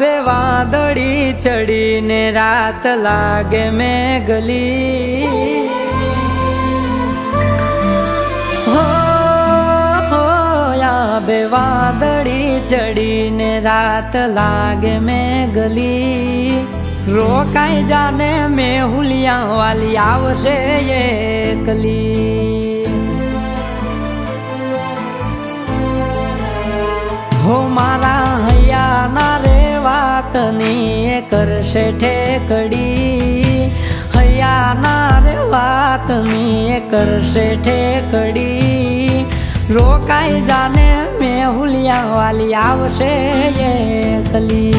બે વાદળી ચડીને રાત લાગે મેઘલી બે વાદળી ચડીને રાત લાગે મેઘલી રોકાઈ જાને મેહુલિયા વાલી આવશે એકલી હો મારા હૈયાના રે વાતની એ કરશે ઠેકડી હૈયાના રે વાતની એ કરશે ઠેકડી રોકાઈ જાને મેહુલિયા વાલી આવશે એકલી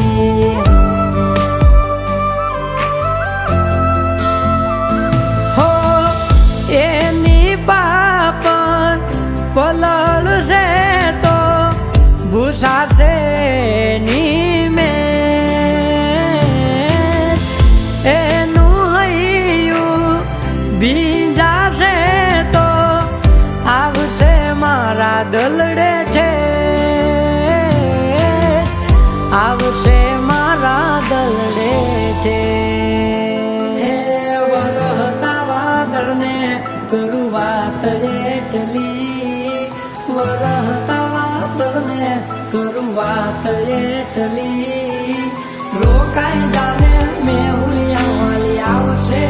હો એની પાપણ પલળશે તો ભૂસાશે ની મેં એનું હૈયું ભીંજાશે તો આવશે મારા દલડે છે આવશે મારા દલડે છે હે વરહતા વાદળને કરું વાત એટલી વરહતા વાદળને કરું વાત એટલી રોકાઈ જાને મેહુલિયા વાલી આવશે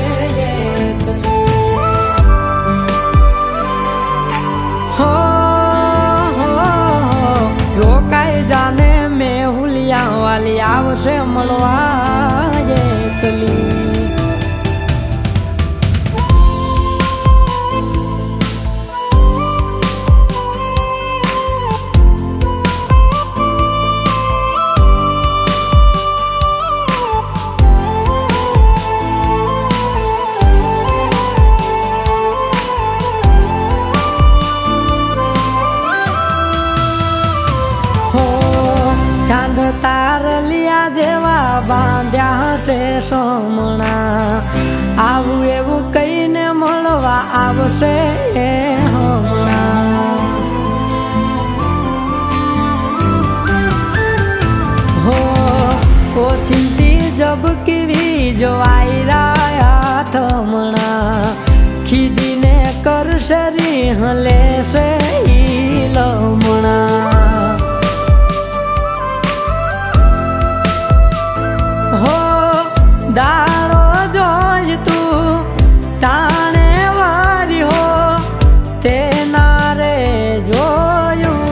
રોકાઈ જાને મેહુલિયા વાલી આવશે મળવા એકલી ચાંદ તારલિયા જેવા બાંધ્યા હશે સોમણા આવું એવું કહીને મળવા આવશે હમણાં હો ઓછીથી જબકીવી જો આયરા થમણા ખીજીને કરશે રીહ લેશે ઈ લમણા દાડો જોઈ તું તાણે વારી હો તેના રે જોયું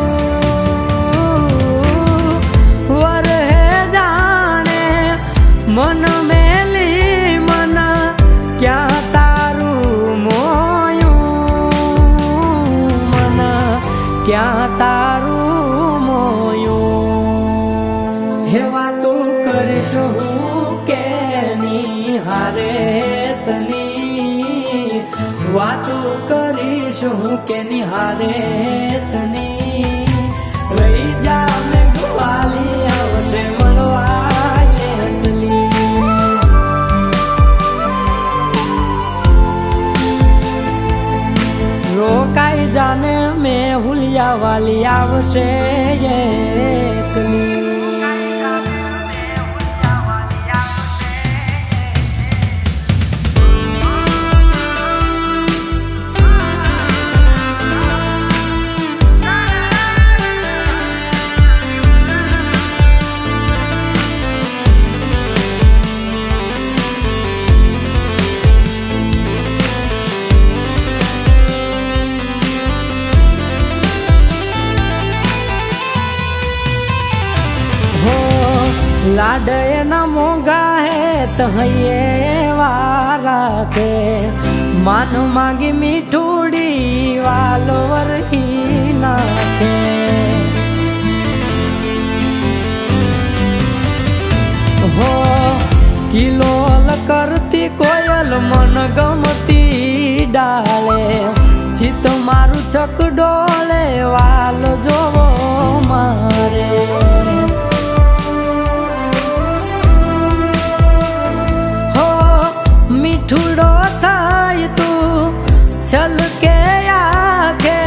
વરહે જાણે મન મેલી મન ક્યાં તારું મોયું મન ક્યાં તારું મોયું હેવા તું કરીશું હારે તની વાતો કરીશું કે નિહારે તની રહી જા મેં ગવાલી આવશે મળવા એકલી રોકાઈ જાને મેહુલિયા વાલી આવશે એકલી लाड एना मोंगा है तहिए वारा के मान मांगी मीठूड़ी वालो वरही नाखे हो किलोल करती कोयल मन गमती डाले चित मारू चकडोले वाल जोवो मारे મીઠુડો થાય તું છલકે આંખે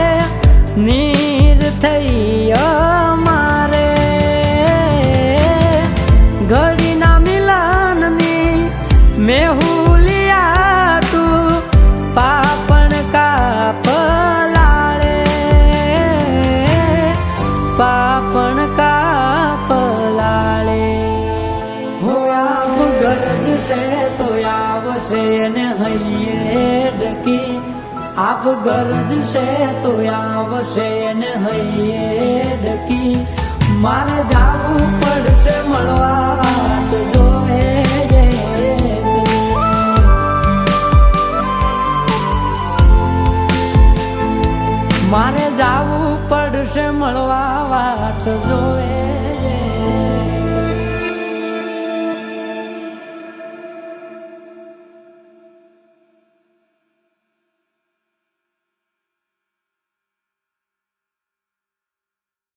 નીર થઈ અમારે ડકી આપ ગરજશે તો આવશે ને હૈયે ડકી મારે જાવું પડશે મળવા વાત જોએ મારે જાવું પડશે મળવા વાત જોએ